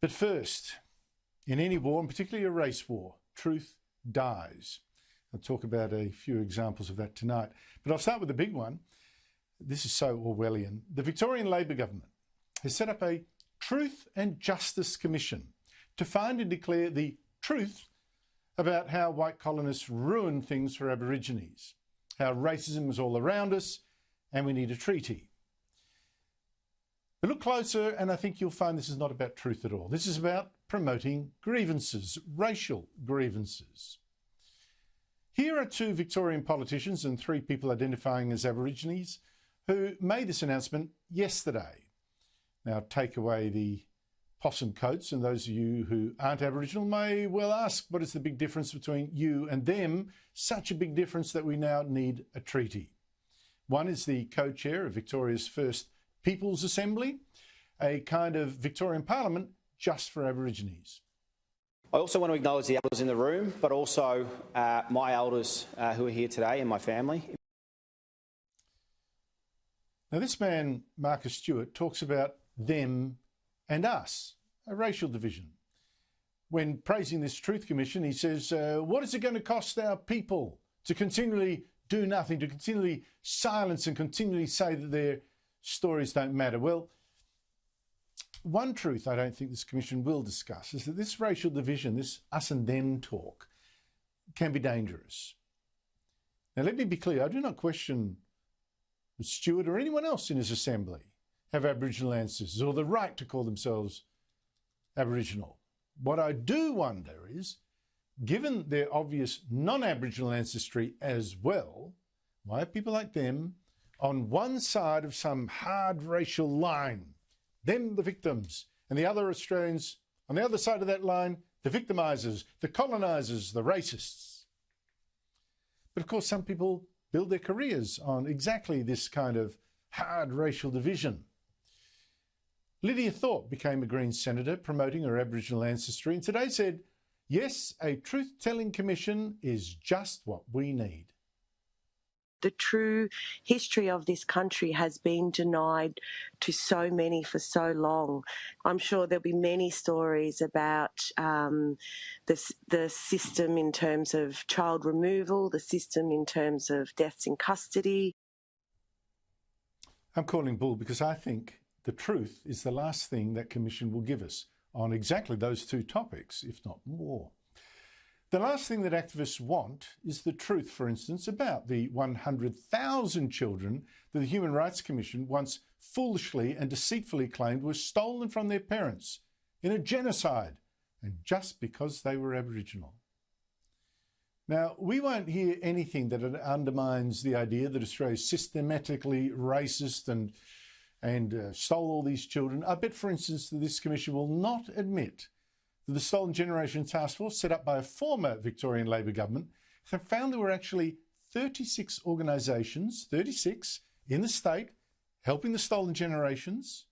But first, in any war, and particularly a race war, truth dies. I'll talk about a few examples of that tonight. But I'll start with the big one. This is so Orwellian. The Victorian Labor government has set up a Truth and Justice Commission to find and declare the truth about how white colonists ruined things for Aborigines, how racism was all around us, and we need a treaty. But look closer, and I think you'll find this is not about truth at all. This is about promoting grievances, racial grievances. Here are two Victorian politicians and three people identifying as Aborigines who made this announcement yesterday. Now, take away the possum coats, and those of you who aren't Aboriginal may well ask, what is the big difference between you and them? Such a big difference that we now need a treaty. One is the co-chair of Victoria's first People's Assembly, a kind of Victorian Parliament just for Aborigines. I also want to acknowledge the elders in the room, but also my elders who are here today and my family. Now, this man, Marcus Stewart, talks about them and us, a racial division. When praising this Truth Commission, he says, what is it going to cost our people to continually do nothing, to continually silence and continually say that their stories don't matter? Well, one truth I don't think this commission will discuss is that this racial division, this us and them talk, can be dangerous. Now, let me be clear, I do not question Stewart or anyone else in his assembly have Aboriginal ancestors or the right to call themselves Aboriginal. What I do wonder is, given their obvious non-Aboriginal ancestry as well, why are people like them on one side of some hard racial line, them the victims, and the other Australians on the other side of that line, the victimisers, the colonisers, the racists? But of course, some people build their careers on exactly this kind of hard racial division. Lidia Thorpe became a Green senator promoting her Aboriginal ancestry, and today said, yes, a truth-telling commission is just what we need. The true history of this country has been denied to so many for so long. I'm sure there'll be many stories about the system in terms of child removal, the system in terms of deaths in custody. I'm calling bull because I think the truth is the last thing that commission will give us on exactly those two topics, if not more. The last thing that activists want is the truth, for instance, about the 100,000 children that the Human Rights Commission once foolishly and deceitfully claimed were stolen from their parents in a genocide, and just because they were Aboriginal. Now, we won't hear anything that undermines the idea that Australia is systematically racist and stole all these children. I bet, for instance, that this commission will not admit that the Stolen Generation Task Force, set up by a former Victorian Labor government, have found there were actually 36 organisations, 36 in the state, helping the stolen generations,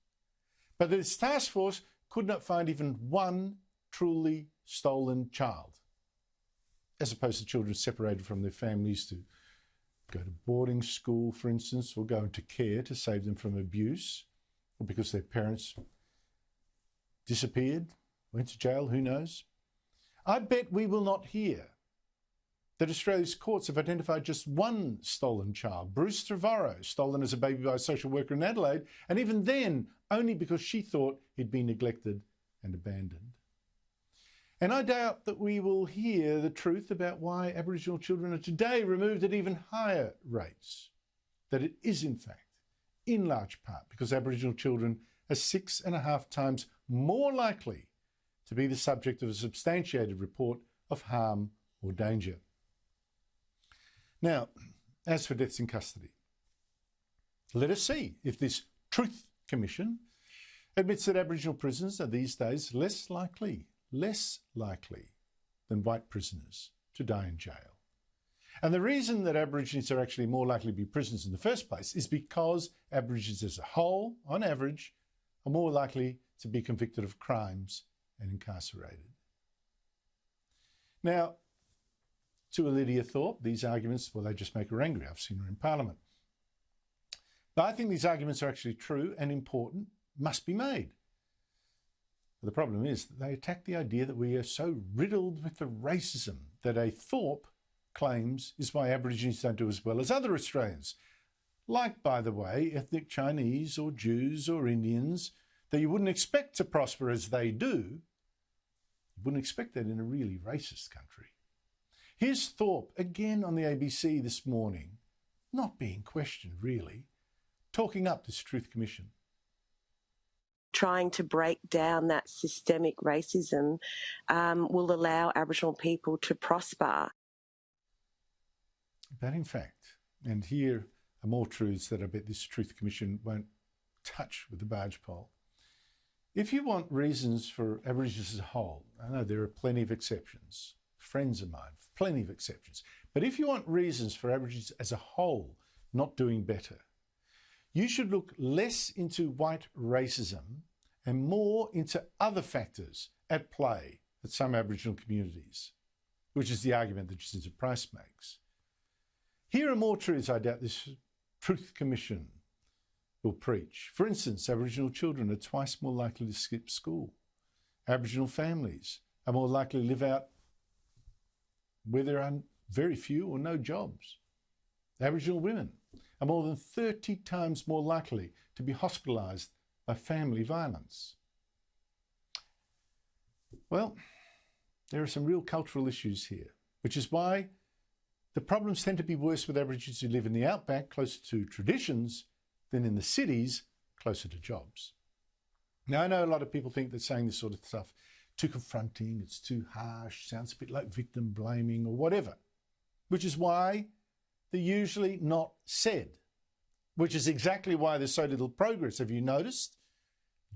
but this task force could not find even one truly stolen child, as opposed to children separated from their families to go to boarding school, for instance, or go into care to save them from abuse, or because their parents disappeared, went to jail, who knows? I bet we will not hear that Australia's courts have identified just one stolen child, Bruce Trevorrow, stolen as a baby by a social worker in Adelaide, and even then, only because she thought he'd been neglected and abandoned. And I doubt that we will hear the truth about why Aboriginal children are today removed at even higher rates. That it is, in fact, in large part because Aboriginal children are 6.5 times more likely to be the subject of a substantiated report of harm or danger. Now, as for deaths in custody, let us see if this Truth Commission admits that Aboriginal prisoners are these days less likely than white prisoners to die in jail. And the reason that Aborigines are actually more likely to be prisoners in the first place is because Aborigines as a whole, on average, are more likely to be convicted of crimes and incarcerated. Now, to Lidia Thorpe, these arguments, well, they just make her angry. I've seen her in Parliament. But I think these arguments are actually true and important, must be made. The problem is that they attack the idea that we are so riddled with the racism that a Thorpe claims is why Aborigines don't do as well as other Australians. Like, by the way, ethnic Chinese or Jews or Indians that you wouldn't expect to prosper as they do. You wouldn't expect that in a really racist country. Here's Thorpe again on the ABC this morning, not being questioned really, talking up this Truth Commission. Trying to break down that systemic racism will allow Aboriginal people to prosper. But in fact, and here are more truths that I bet this Truth Commission won't touch with the barge pole. If you want reasons for Aborigines as a whole, I know there are plenty of exceptions, friends of mine, plenty of exceptions, but if you want reasons for Aborigines as a whole not doing better, you should look less into white racism and more into other factors at play at some Aboriginal communities, which is the argument that Jacinta Price makes. Here are more truths I doubt this Truth Commission will preach. For instance, Aboriginal children are twice more likely to skip school. Aboriginal families are more likely to live out where there are very few or no jobs. Aboriginal women are more than 30 times more likely to be hospitalised by family violence. Well, there are some real cultural issues here, which is why the problems tend to be worse with Aborigines who live in the outback, closer to traditions, than in the cities, closer to jobs. Now, I know a lot of people think that saying this sort of stuff too confronting, it's too harsh, sounds a bit like victim blaming or whatever, which is why they're usually not said, which is exactly why there's so little progress. Have you noticed?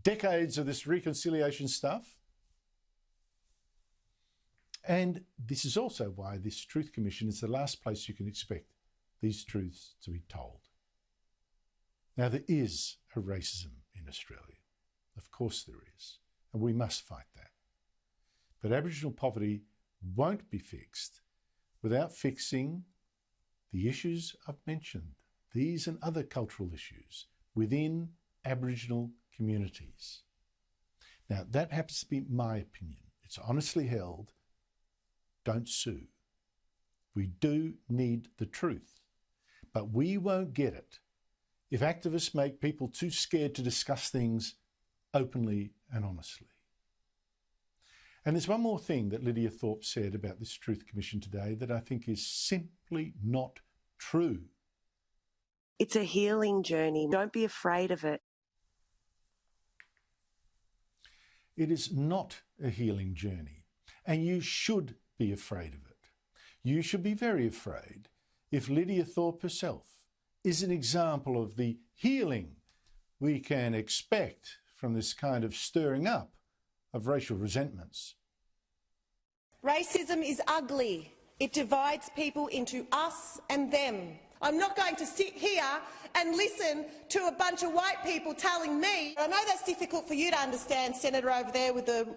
Decades of this reconciliation stuff. And this is also why this Truth Commission is the last place you can expect these truths to be told. Now, there is a racism in Australia. Of course there is, and we must fight that. But Aboriginal poverty won't be fixed without fixing the issues I've mentioned, these and other cultural issues within Aboriginal communities. Now, that happens to be my opinion. It's honestly held. Don't sue. We do need the truth, but we won't get it if activists make people too scared to discuss things openly and honestly. And there's one more thing that Lidia Thorpe said about this Truth Commission today that I think is simply not true. It's a healing journey. Don't be afraid of it. It is not a healing journey, and you should be afraid of it. You should be very afraid if Lidia Thorpe herself is an example of the healing we can expect from this kind of stirring up of racial resentments. Racism is ugly. It divides people into us and them. I'm not going to sit here and listen to a bunch of white people telling me. I know that's difficult for you to understand, Senator over there with the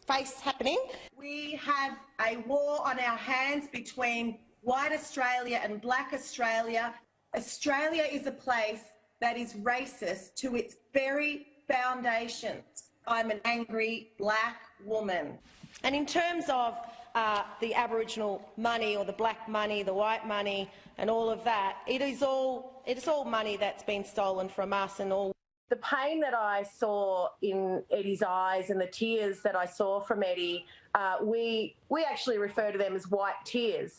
face happening. We have a war on our hands between white Australia and black Australia. Australia is a place that is racist to its very foundations. I'm an angry black woman. And in terms of the Aboriginal money or the black money, the white money and all of that, it is all money that's been stolen from us and all. The pain that I saw in Eddie's eyes and the tears that I saw from Eddie, we actually refer to them as white tears.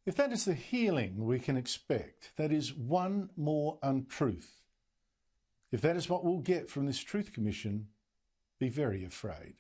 If that is the healing we can expect, that is one more untruth. If that is what we'll get from this Truth Commission, be very afraid.